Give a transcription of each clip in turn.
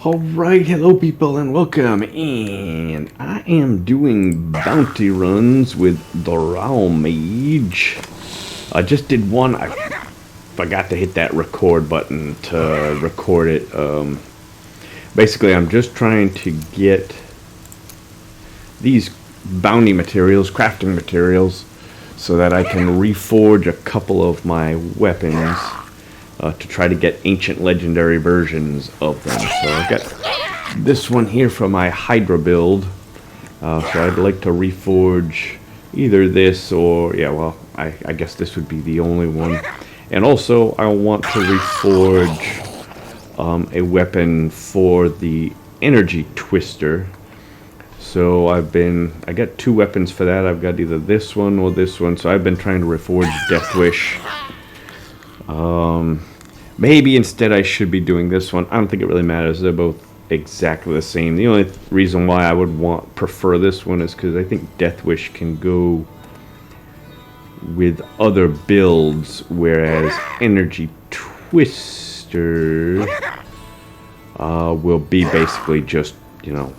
Alright, hello people and welcome, and I am doing bounty runs with Dl2owlvlage. I just did one. I forgot to hit that record button to record it. Basically, I'm just trying to get these bounty materials, crafting materials, so that I can reforge a couple of my weapons. To try to get ancient legendary versions of them. So I've got this one here for my Hydra build. So I'd like to reforge either this or, yeah, well, I guess this would be the only one. And also I want to reforge a weapon for the energy twister. So I got two weapons for that. I've got either this one or this one. So I've been trying to reforge Death Wish. Maybe instead I should be doing this one. I don't think it really matters. They're both exactly the same. The only reason why I would prefer this one is because I think Death Wish can go with other builds, whereas Energy Twister will be basically just, you know,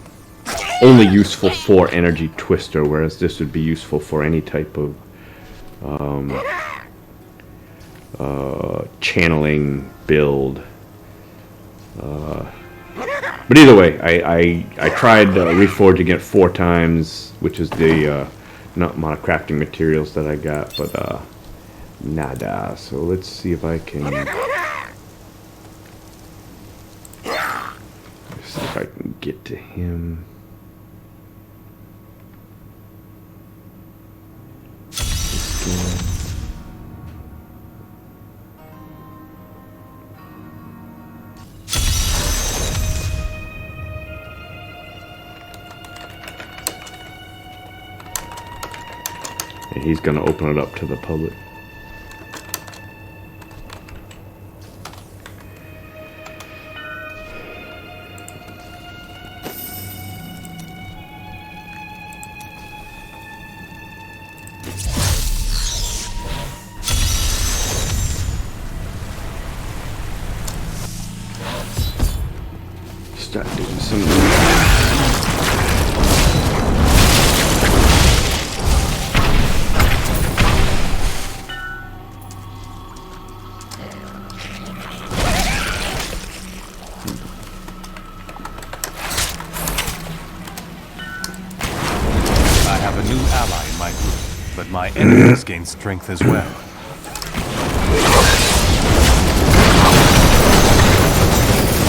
only useful for Energy Twister, whereas this would be useful for any type of channeling build. But either way, I tried reforging it 4 times, which is the not amount of crafting materials that I got, but nada. So let's see if I can get to him. And he's going to open it up to the public. Start doing some. My enemies gain strength as well.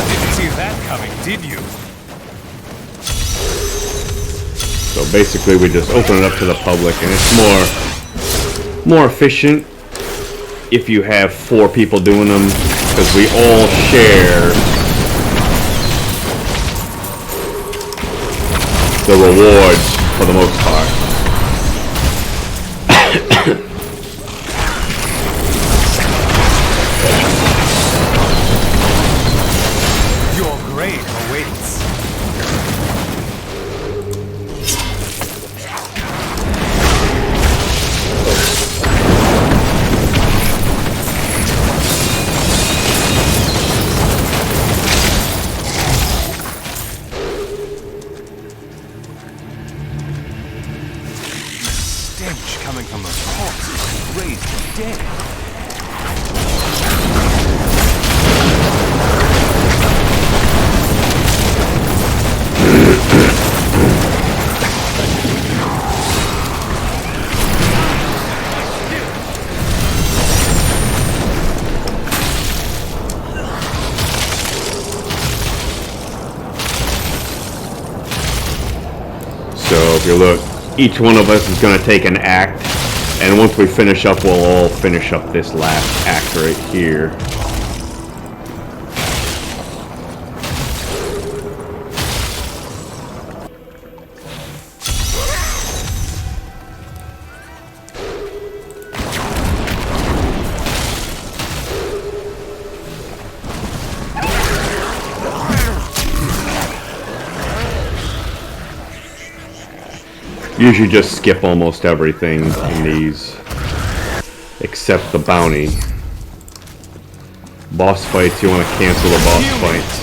Didn't see that coming, did you? So basically we just open it up to the public, and it's more efficient if you have 4 people doing them, because we all share the rewards for the most part. Your grave awaits. Stench coming from the corpses raised the dead. So if you look, each one of us is going to take an act, and once we finish up, we'll all finish up this last act right here. Usually just skip almost everything in these, except the bounty. Boss fights, you want to cancel the boss fights.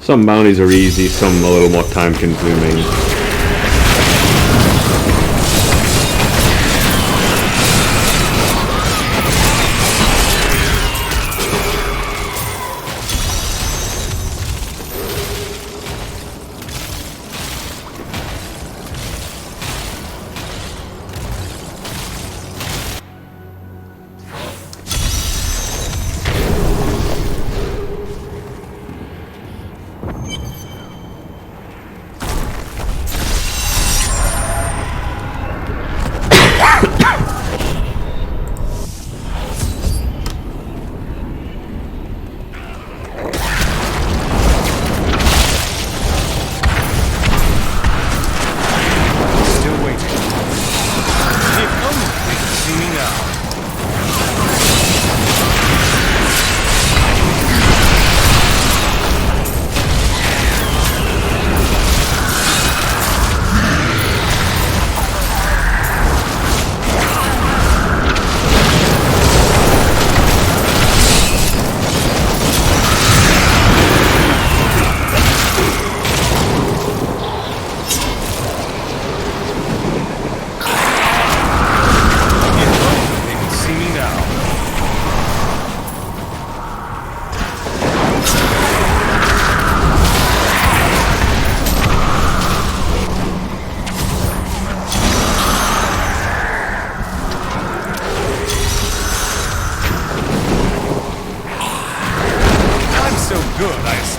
Some bounties are easy, some a little more time consuming.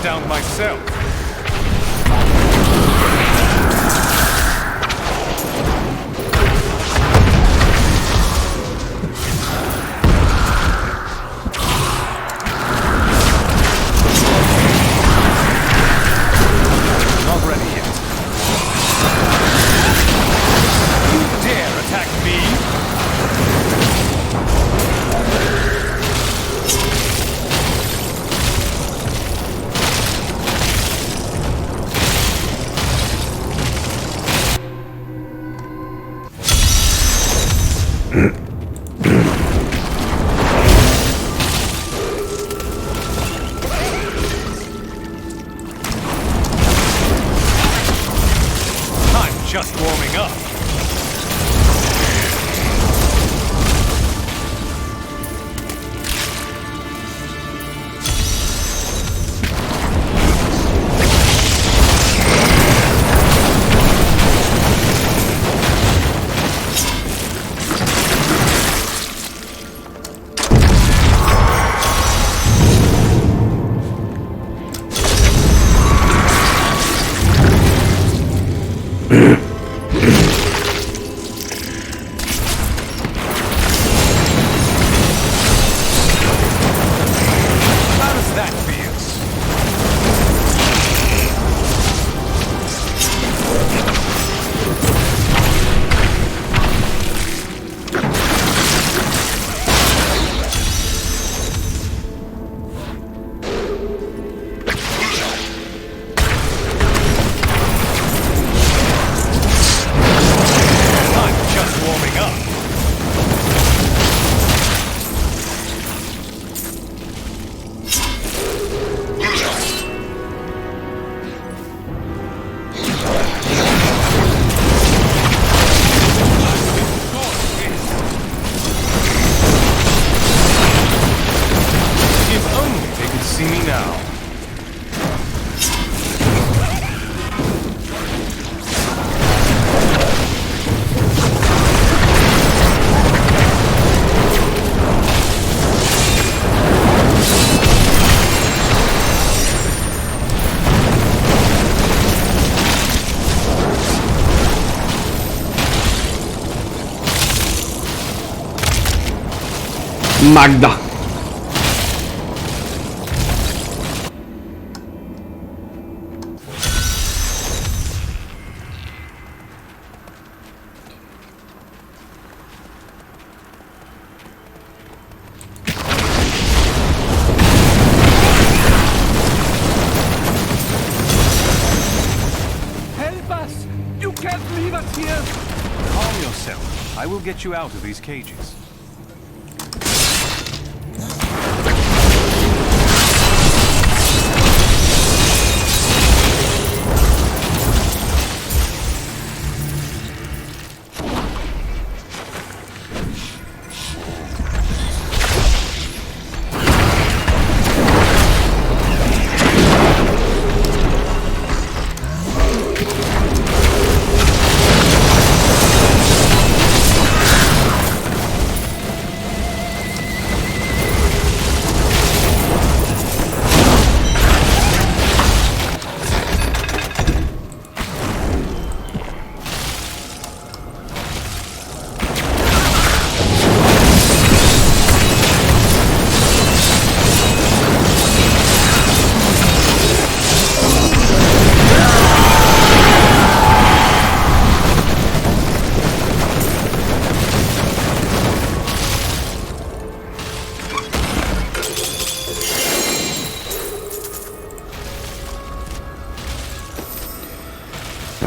Down myself. Not ready yet. You dare attack me? Just warming up. Magda. Help us! You can't leave us here! Calm yourself. I will get you out of these cages.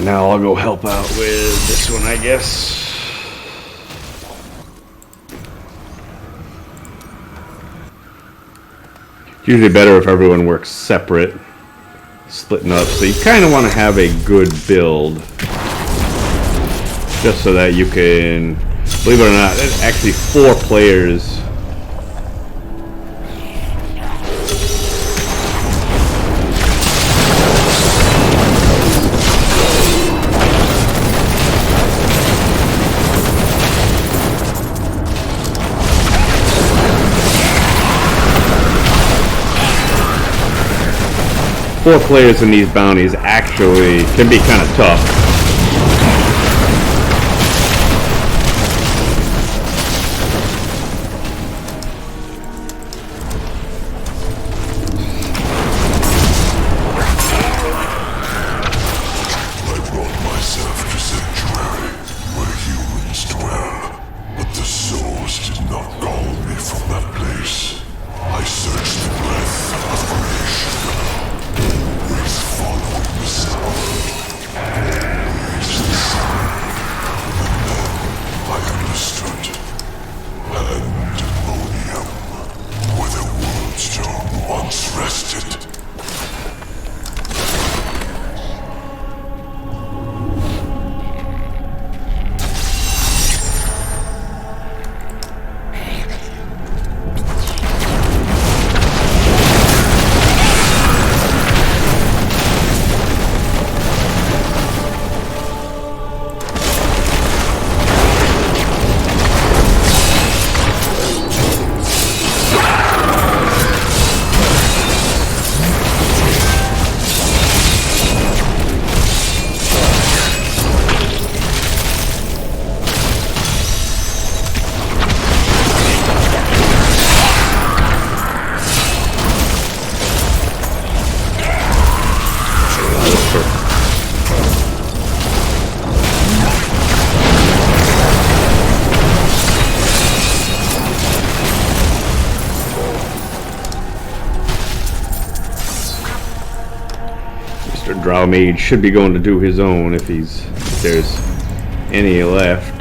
Now I'll go help out with this one, I guess. It's usually better if everyone works separate, splitting up. So you kind of want to have a good build, just so that you can, believe it or not, there's actually 4 players. Four players in these bounties actually can be kind of tough. I brought myself to Sanctuary, where humans dwell, but the souls did not call me from that place. I searched the breath of creation. Following the sound. Reached the sun. And then I understood. Pandemonium, where the world stone once rested. Drow Mage should be going to do his own if there's any left.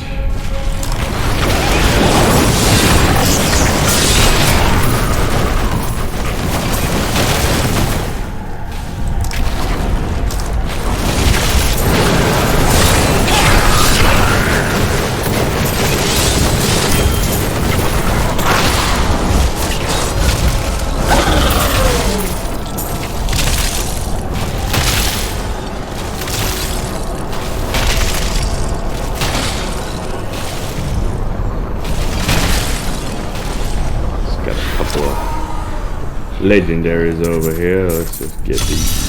Legendaries over here. Let's just get these.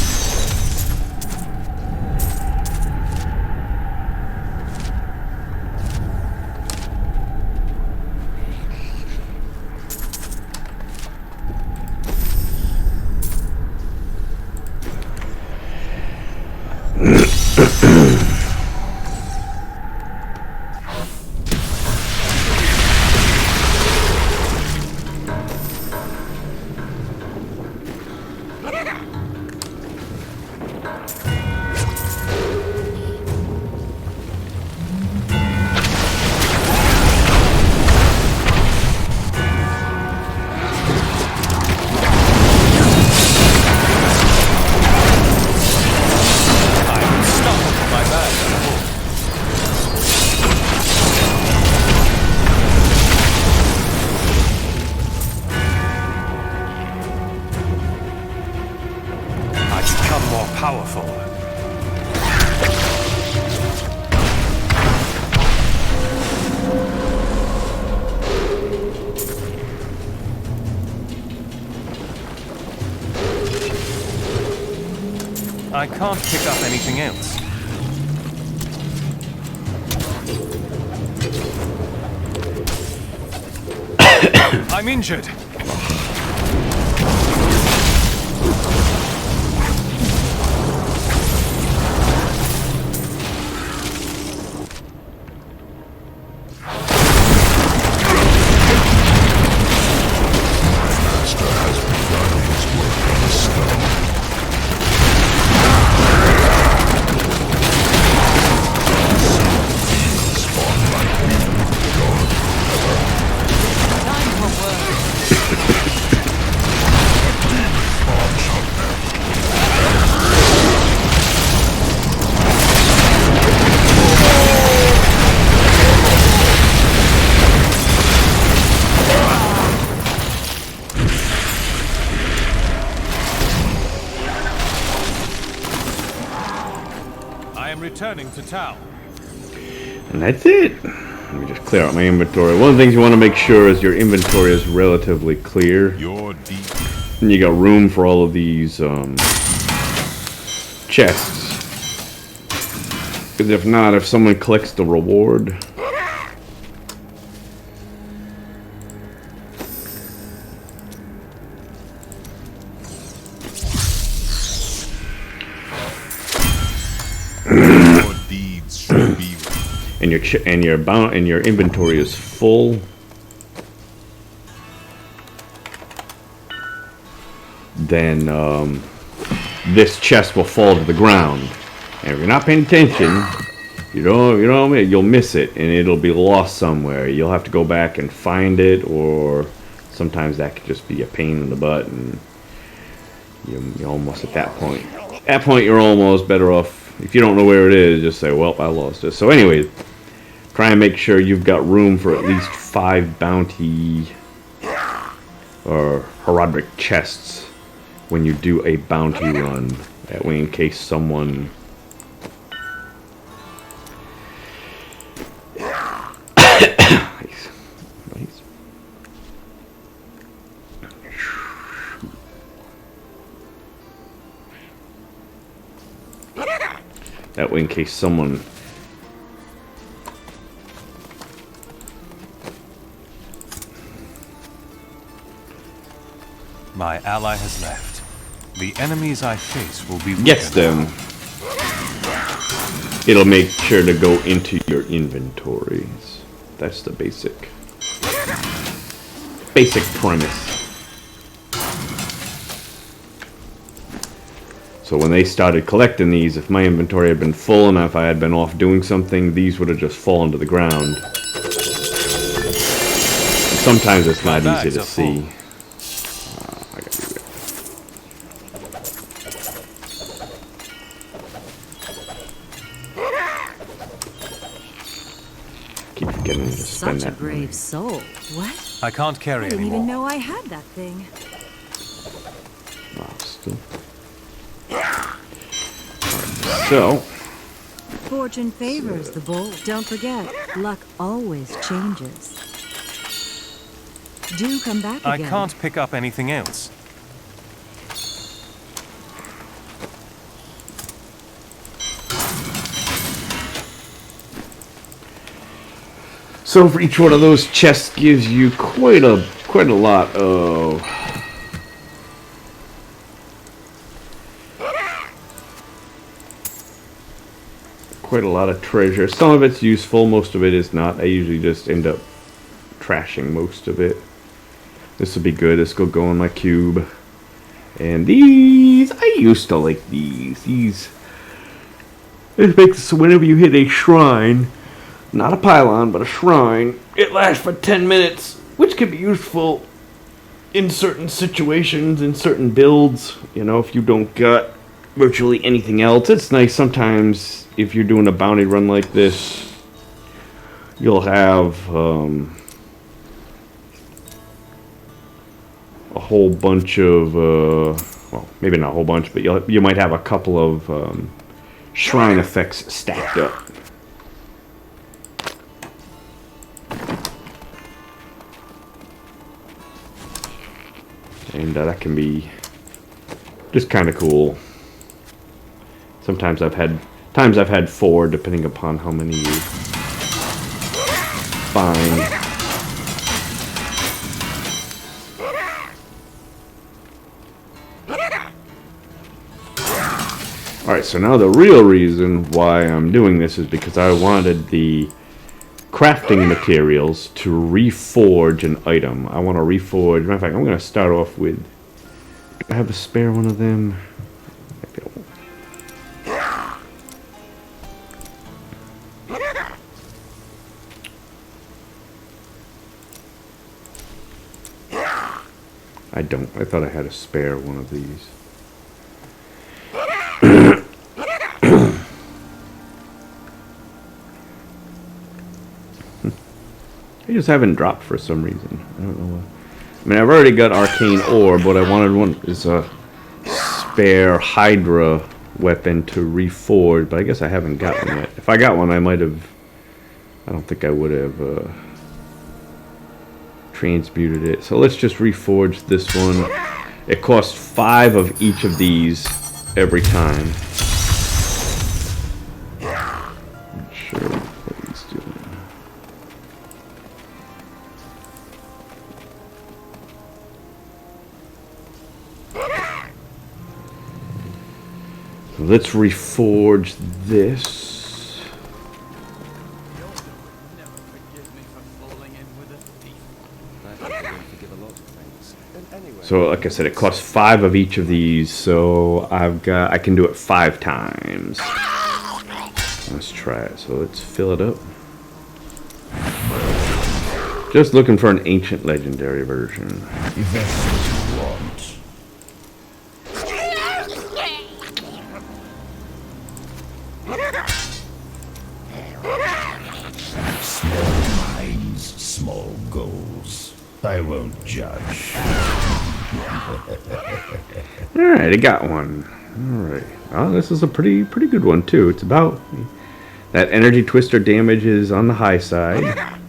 Powerful. I can't pick up anything else. I'm injured. returning to town. And that's it. Let me just clear out my inventory. One of the things you want to make sure is your inventory is relatively clear. You're deep. And you got room for all of these chests. Because if not, if someone collects the reward... Your deeds should be... and your inventory is full, then this chest will fall to the ground. And if you're not paying attention, you'll miss it, and it'll be lost somewhere. You'll have to go back and find it, or sometimes that could just be a pain in the butt, and you're almost at that point. At that point, you're almost better off. If you don't know where it is, just say, well, I lost it. So anyways, try and make sure you've got room for at least 5 bounty or heraldic chests when you do a bounty run. That way, in case someone... Nice. That way, in case someone... My ally has left. The enemies I face will be... Gets them. It'll make sure to go into your inventories. That's the basic premise. So when they started collecting these, if my inventory had been full enough, I had been off doing something, these would have just fallen to the ground. And sometimes it's not easy to see. I gotta do that. Keep forgetting to spend Such a that brave money. soul. What? I can't carry I didn't anymore. even know I had that thing. Wow, still. So, Fortune favors the bold. Don't forget, luck always changes. Do come back I again. can't pick up anything else. so for each one of those chests gives you quite a lot of treasure. Some of it's useful, most of it is not. I usually just end up trashing most of it. This will be good. This will go in my cube. And these, I used to like these. This makes it so whenever you hit a shrine, not a pylon, but a shrine, it lasts for 10 minutes, which can be useful in certain situations, in certain builds. You know, if you don't got virtually anything else, it's nice sometimes. If you're doing a bounty run like this, you'll have a whole bunch of, well, maybe not a whole bunch, but you might have a couple of shrine effects stacked up. And that can be just kind of cool. Sometimes I've had 4, depending upon how many you find. Alright, so now the real reason why I'm doing this is because I wanted the crafting materials to reforge an item. I want to reforge. Matter of fact, I'm going to start off with... Do I have a spare one of them? I don't. I thought I had a spare one of these. They just haven't dropped for some reason. I don't know why. I mean, I've already got arcane ore, but what I wanted one is a spare Hydra weapon to reforge, but I guess I haven't got one yet. If I got one, I might have. I don't think I would have transmuted it. So let's just reforge this one. It costs 5 of each of these every time. Not sure what he's doing. Let's reforge this. So, like I said, it costs 5 of each of these, so I can do it 5 times. Let's try it. So let's fill it up. Just looking for an ancient legendary version. If that's what you want. Small minds, small goals. I won't judge. Alright, I got one. Alright. Oh, this is a pretty good one, too. It's about... That energy twister damage is on the high side.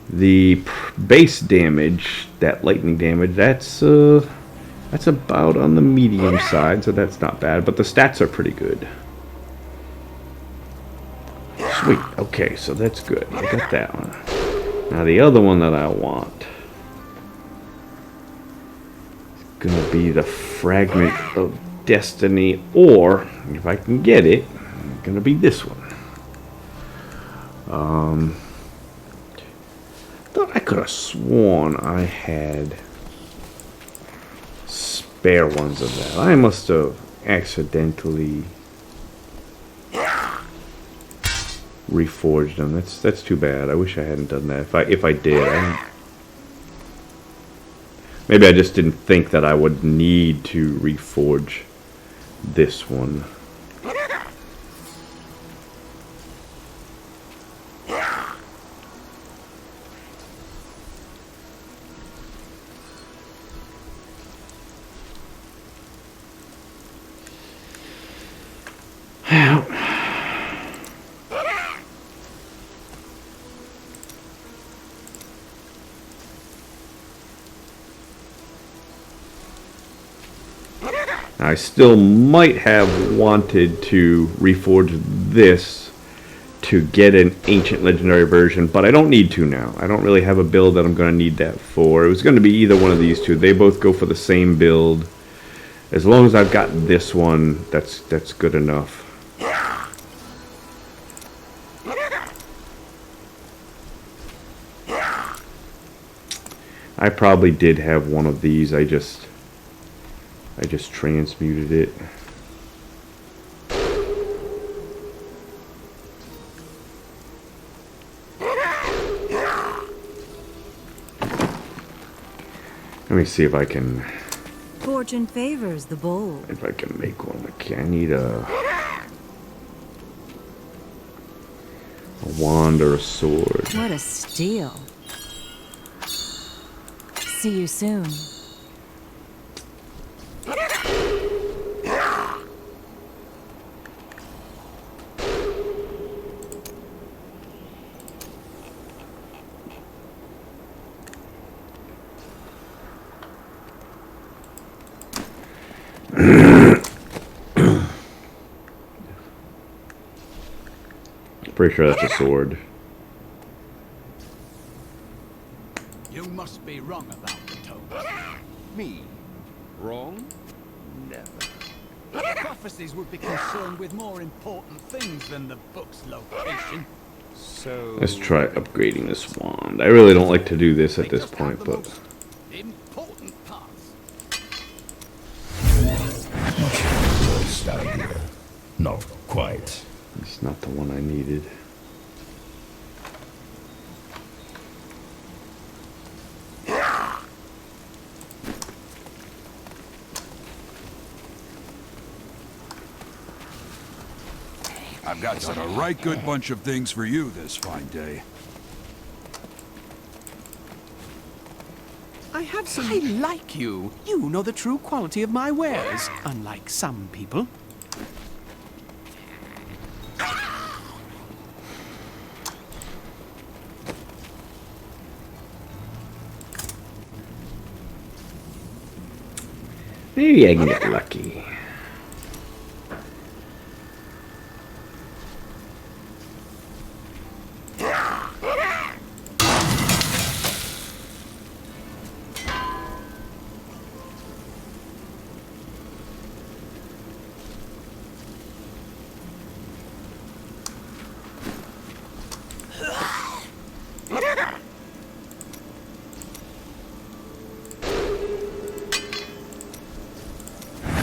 The base damage, that lightning damage, that's about on the medium side, so that's not bad. But the stats are pretty good. Sweet. Okay, so that's good. I got that one. Now the other one that I want is gonna be the Fragment of Destiny, or if I can get it, it's gonna be this one. Thought I could have sworn I had spare ones of that. I must have accidentally reforged them. That's too bad. I wish I hadn't done that. If I did, maybe I just didn't think that I would need to reforge this one. I still might have wanted to reforge this to get an ancient legendary version, but I don't need to now. I don't really have a build that I'm going to need that for. It was going to be either one of these two. They both go for the same build. As long as I've got this one, that's good enough. I probably did have one of these. I just transmuted it. Let me see if I can. Fortune favors the bold. If I can make one. Okay, I need a wand or a sword. What a steal. See you soon. Pretty sure that's a sword. You must be wrong about the toad. Me? Wrong? Never. Prophecies would be concerned with more important things than the book's location. So... Let's try upgrading this wand. I really don't like to do this at this point, but... Important parts. Worst idea. Not quite. It's not the one I needed. I've got a right good bunch of things for you this fine day. I like you. You know the true quality of my wares, unlike some people. Maybe I can get lucky.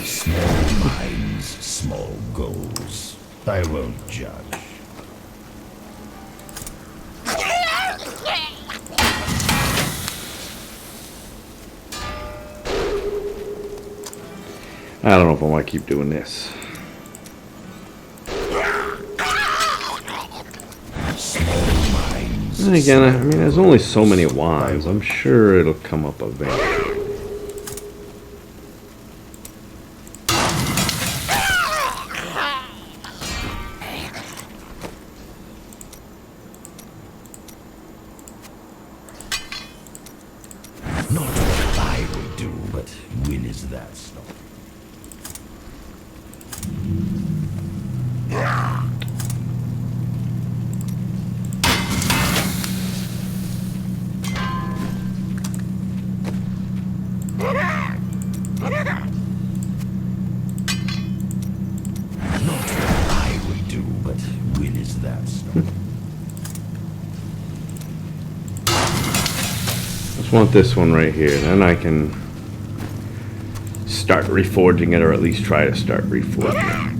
Small minds, small goals. I won't judge. I don't know if I want to keep doing this. Small minds. And again, I mean, there's only so many wands. I'm sure it'll come up eventually. Not what I would do, but when is that stop? Not what I would do, but when is that stop? Just want this one right here. Then I can start reforging it, or at least try to start reforging it.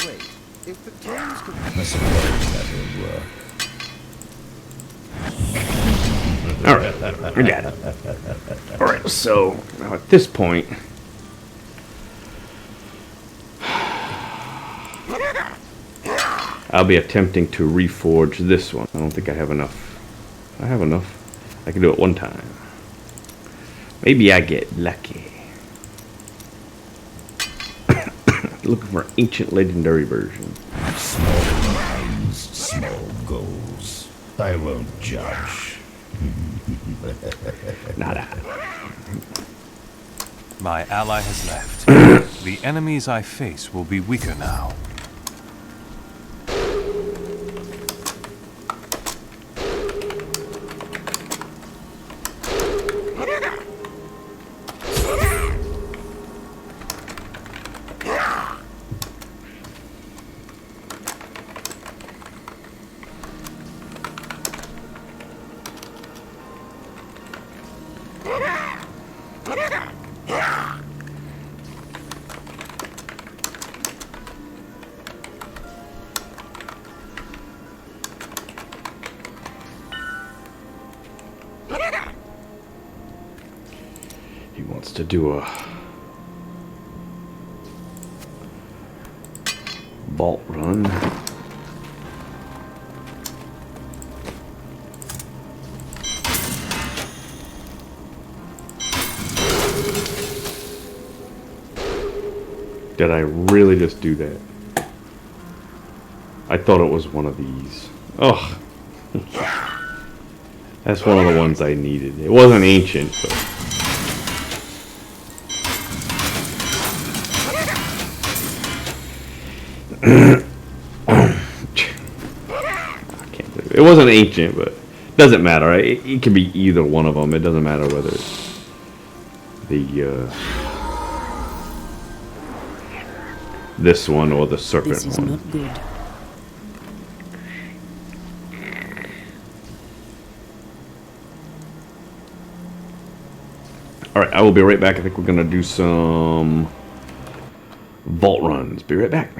Wait, if the tones could I suppose that will work. Alright, I got it. Alright, so now at this point, I'll be attempting to reforge this one. I don't think I have enough. I have enough. I can do it one time. Maybe I get lucky. Looking for an ancient legendary version. Small minds, small goals. I won't judge. Nada. My ally has left. The enemies I face will be weaker now. He wants to do a vault run. Did I really just do that? I thought it was one of these. Ugh. That's one of the ones I needed. It wasn't ancient, but... I can't believe it. It wasn't ancient, but doesn't matter. It can be either one of them. It doesn't matter whether it's the this one or the serpent This is one. not good. Alright, I will be right back. I think we're going to do some vault runs. Be right back.